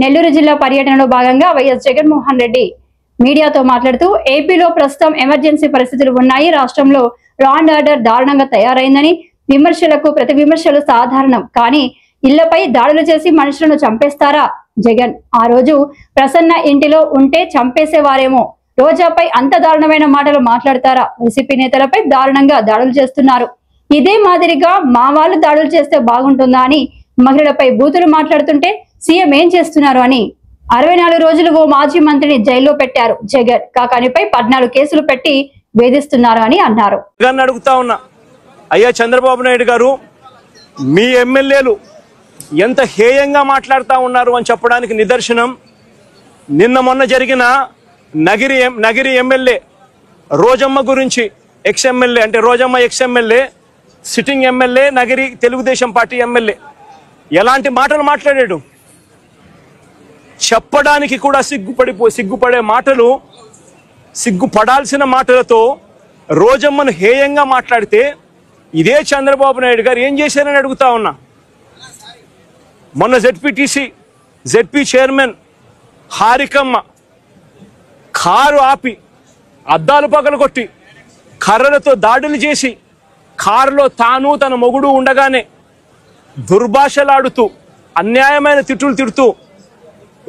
నెల్లూరు జిల్లా పర్యటనలో భాగంగా వైఎస్ జగన్మోహన్ రెడ్డి మీడియాతో మాట్లాడుతూ ఏపీలో ప్రస్తుతం ఎమర్జెన్సీ పరిస్థితులు ఉన్నాయి, రాష్ట్రంలో లా అండ్ ఆర్డర్ దారుణంగా తయారైందని, విమర్శలకు ప్రతి విమర్శలు సాధారణం, కానీ ఇళ్లపై దాడులు చేసి మనుషులను చంపేస్తారా? జగన్ ఆ రోజు ప్రసన్న ఇంటిలో ఉంటే చంపేసేవారేమో, రోజాపై అంత దారుణమైన మాటలు మాట్లాడతారా? వైసీపీ నేతలపై దారుణంగా దాడులు చేస్తున్నారు, ఇదే మాదిరిగా మా వాళ్ళు దాడులు చేస్తే బాగుంటుందా అని మహిళలపై బూతులు మాట్లాడుతుంటే సీఎం ఏం చేస్తున్నారు అని 64 రోజులు ఓ మాజీ మంత్రిని జైల్లో పెట్టారు జగన్. కాకానిపై 14 కేసులు పెట్టి వేధిస్తున్నారు అని అన్నారు. అడుగుతా ఉన్నా, అయ్యా చంద్రబాబు నాయుడు గారు, మీ ఎమ్మెల్యేలు ఎంత హేయంగా మాట్లాడుతూ ఉన్నారు అని చెప్పడానికి నిదర్శనం నిన్న మొన్న జరిగిన నగిరి ఎమ్మెల్యే రోజమ్మ గురించి, ఎక్స్ ఎమ్మెల్యే అంటే Rojamma ex MLA, sitting MLA, Nagari Telugu Desam party MLA ఎలాంటి మాటలు మాట్లాడాడు. చెప్పడానికి కూడా సిగ్గుపడే మాటలు, సిగ్గుపడాల్సిన మాటలతో రోజమ్మను హేయంగా మాట్లాడితే ఇదే చంద్రబాబు నాయుడు గారు ఏం చేశారని అడుగుతా ఉన్నా. మొన్న జెడ్పీ చైర్మన్ హారికమ్మ కారు ఆపి అద్దాలు పగలగొట్టి కర్రలతో దాడులు చేసి కారులో తాను తన మొగుడు ఉండగానే దుర్భాషలాడుతూ అన్యాయమైన తిట్టులు తిడుతూ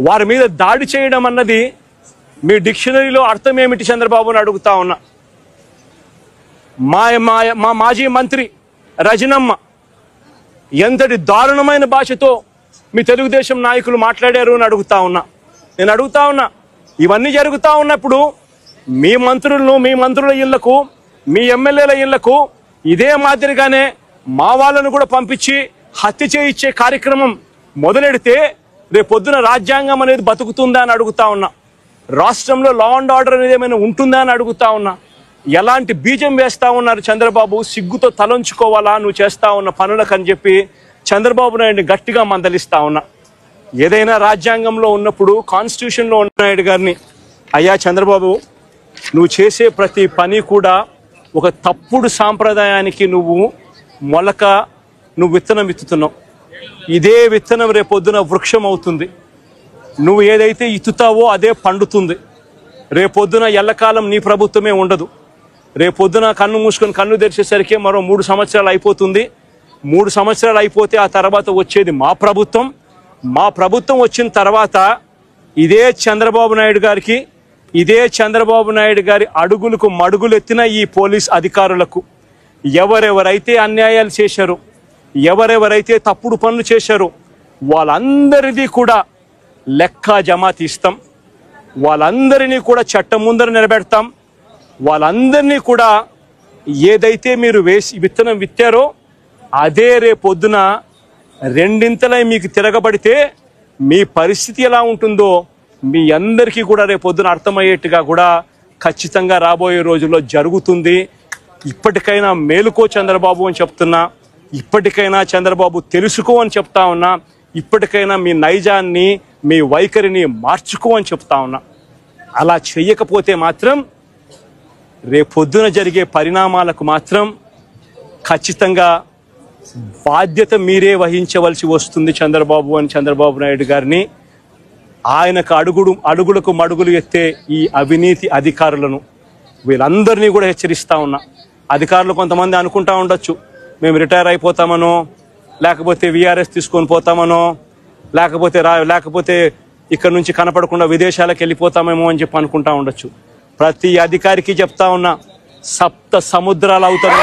వారి మీద దాడి చేయడం అన్నది మీ డిక్షనరీలో అర్థం ఏమిటి చంద్రబాబుని అడుగుతా ఉన్నా. మా మాజీ మంత్రి రజనమ్మ ఎంతటి దారుణమైన భాషతో మీ తెలుగుదేశం నాయకులు మాట్లాడారు అని అడుగుతా ఉన్నా. నేను అడుగుతా ఉన్నా, ఇవన్నీ జరుగుతూ ఉన్నప్పుడు మీ మంత్రుల ఇళ్లకు, మీ ఎమ్మెల్యేల ఇళ్లకు ఇదే మాదిరిగానే మా వాళ్ళను కూడా పంపించి హత్య చేయించే కార్యక్రమం మొదలెడితే రేపొద్దున రాజ్యాంగం అనేది బతుకుతుందా అని అడుగుతా ఉన్నా. రాష్ట్రంలో లా అండ్ ఆర్డర్ అనేది ఏమైనా ఉంటుందా అని అడుగుతా ఉన్నా. ఎలాంటి బీజం వేస్తా ఉన్నారు చంద్రబాబు? సిగ్గుతో తలంచుకోవాలా నువ్వు చేస్తా ఉన్న పనులకు అని చెప్పి చంద్రబాబు నాయుడిని గట్టిగా మందలిస్తా ఉన్నా. ఏదైనా రాజ్యాంగంలో ఉన్నప్పుడు, కాన్స్టిట్యూషన్లో ఉన్న నాయుడు గారిని, అయ్యా చంద్రబాబు, నువ్వు చేసే ప్రతి పని కూడా ఒక తప్పుడు సాంప్రదాయానికి నువ్వు విత్తనం విత్తుతున్నావు. ఇదే విత్తనం రేపొద్దున వృక్షం అవుతుంది. నువ్వు ఏదైతే ఇత్తుతావో అదే పండుతుంది. రేపొద్దున ఎల్లకాలం నీ ప్రభుత్వమే ఉండదు. రేపొద్దున కన్ను మూసుకొని కన్ను తెరిచేసరికి మరో 3 సంవత్సరాలు అయిపోతుంది. 3 సంవత్సరాలు అయిపోతే ఆ తర్వాత వచ్చేది మా ప్రభుత్వం. మా ప్రభుత్వం వచ్చిన తర్వాత ఇదే చంద్రబాబు నాయుడు గారికి, ఇదే చంద్రబాబు నాయుడు గారి అడుగులకు మడుగులెత్తిన ఈ పోలీస్ అధికారులకు ఎవరెవరైతే అన్యాయాలు చేశారో, ఎవరెవరైతే తప్పుడు పనులు చేశారో వాళ్ళందరిది కూడా లెక్క జమా తీస్తాం. వాళ్ళందరినీ కూడా చట్టం ముందర నిలబెడతాం. వాళ్ళందరినీ కూడా ఏదైతే మీరు విత్తనం విత్తారో అదే రేపొద్దున రెండింతలై మీకు తిరగబడితే మీ పరిస్థితి ఎలా ఉంటుందో మీ అందరికీ కూడా రేపొద్దున అర్థమయ్యేట్టుగా కూడా ఖచ్చితంగా రాబోయే రోజుల్లో జరుగుతుంది. ఇప్పటికైనా మేలుకో చంద్రబాబు అని చెప్తున్నా. ఇప్పటికైనా చంద్రబాబు తెలుసుకో అని చెప్తా ఉన్నా. ఇప్పటికైనా మీ నైజాన్ని, మీ వైఖరిని మార్చుకో అని చెప్తా ఉన్నా. అలా చెయ్యకపోతే మాత్రం రేపొద్దున జరిగే పరిణామాలకు మాత్రం ఖచ్చితంగా బాధ్యత మీరే వహించవలసి వస్తుంది చంద్రబాబు నాయుడు గారిని. ఆయనకు అడుగులకు మడుగులు ఎత్తే ఈ అవినీతి అధికారులను వీళ్ళందరినీ కూడా హెచ్చరిస్తా ఉన్నా. అధికారులు కొంతమంది అనుకుంటా ఉండొచ్చు, మేము రిటైర్ అయిపోతామనో, లేకపోతే విఆర్ఎస్ తీసుకొని పోతామనో, లేకపోతే ఇక్కడ నుంచి కనపడకుండా విదేశాలకు వెళ్ళిపోతామేమో అని చెప్పి అనుకుంటా ఉండొచ్చు. ప్రతి అధికారికి చెప్తా ఉన్నా, 7 సముద్రాలు అవుతారు.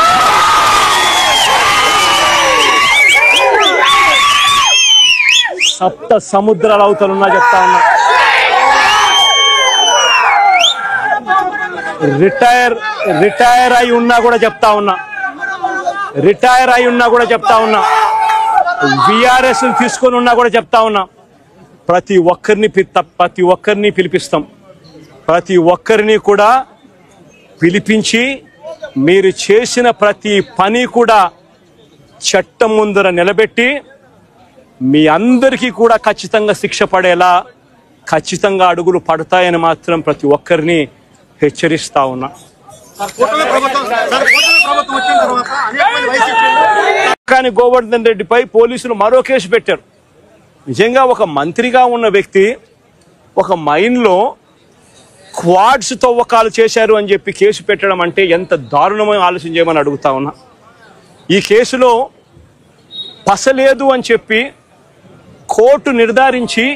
సముద్రాలు అవుతారున్నా చెప్తా ఉన్నా. రిటైర్ అయి ఉన్నా కూడా చెప్తా ఉన్నా. విఆర్ఎస్ తీసుకొని ఉన్నా కూడా చెప్తా ఉన్నా. ప్రతి ఒక్కరిని పిలిపిస్తాం. ప్రతి ఒక్కరిని కూడా పిలిపించి మీరు చేసిన ప్రతి పని కూడా చట్టం ముందర నిలబెట్టి మీ అందరికీ కూడా ఖచ్చితంగా శిక్ష పడేలా ఖచ్చితంగా అడుగులు పడతాయని మాత్రం ప్రతి ఒక్కరిని హెచ్చరిస్తా ఉన్నా. కానీ గోవర్ధన్ రెడ్డిపై పోలీసులు మరో కేసు పెట్టారు. నిజంగా ఒక మంత్రిగా ఉన్న వ్యక్తి ఒక మైన్లో క్వాడ్స్ తవ్వకాలు చేశారు అని చెప్పి కేసు పెట్టడం అంటే ఎంత దారుణమైన ఆలోచన చేయమని అడుగుతా ఉన్నా. ఈ కేసులో పసలేదు అని చెప్పి కోర్టు నిర్ధారించి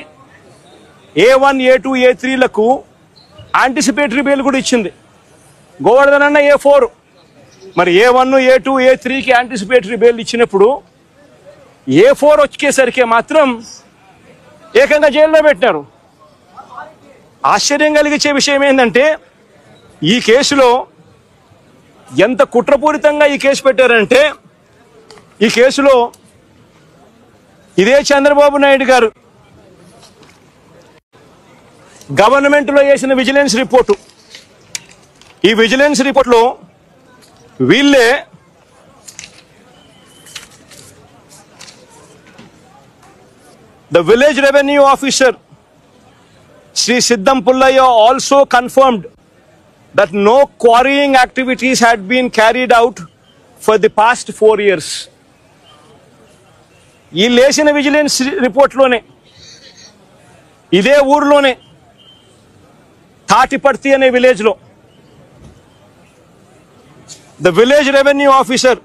A1, A2, A3లకు యాంటిసిపేటరీ బెయిల్ కూడా ఇచ్చింది. గోవర్ధన్ అన్న A4. మరి A1, A2, A3కి యాంటిసిపేటరీ బెయిల్ ఇచ్చినప్పుడు A4 వచ్చేసరికి మాత్రం ఏకంగా జైల్లో పెట్టినారు. ఆశ్చర్యం కలిగించే విషయం ఏంటంటే ఈ కేసులో ఎంత కుట్రపూరితంగా ఈ కేసు పెట్టారంటే ఈ కేసులో ఇదే చంద్రబాబు నాయుడు గారు గవర్నమెంట్లో చేసిన విజిలెన్స్ రిపోర్టు, ఈ విజిలెన్స్ రిపోర్ట్లో వీళ్ళే the village revenue officer Sri Siddam Pullaya also confirmed that no quarrying activities had been carried out for the past 4 years. ఈ లేచిన విజిలెన్స్ రిపోర్ట్లోనే ఇదే ఊర్లోనే తాటిపర్తి అనే విలేజ్లో ద విలేజ్ రెవెన్యూ ఆఫీసర్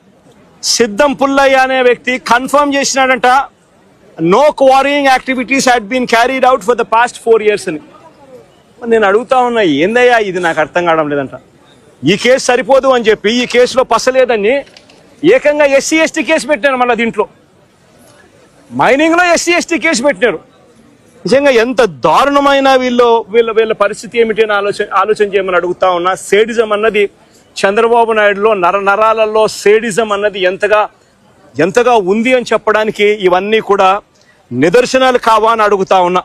సిద్ధం పుల్లయ్య అనే వ్యక్తి కన్ఫర్మ్ చేసినాడంట no quarrying activities had been carried out for the past 4 years అని. నేను అడుగుతా ఉన్నా, ఏందయ్యా ఇది, నాకు అర్థం కావడం లేదంట. ఈ కేసు సరిపోదు అని చెప్పి ఈ కేసులో పసలేదని ఏకంగా SC ST కేసు పెట్టినారు. మళ్ళీ దీంట్లో మైనింగ్లో SC ST కేసు పెట్టినారు. నిజంగా ఎంత దారుణమైన వీళ్ళ పరిస్థితి ఏమిటి అని ఆలోచన చేయమని అడుగుతా ఉన్నా. సేడిజం అన్నది చంద్రబాబు నాయుడులో నరాలలో సేడిజం అన్నది ఎంతగా ఉంది అని చెప్పడానికి ఇవన్నీ కూడా నిదర్శనాలు కావా అని అడుగుతా ఉన్నా.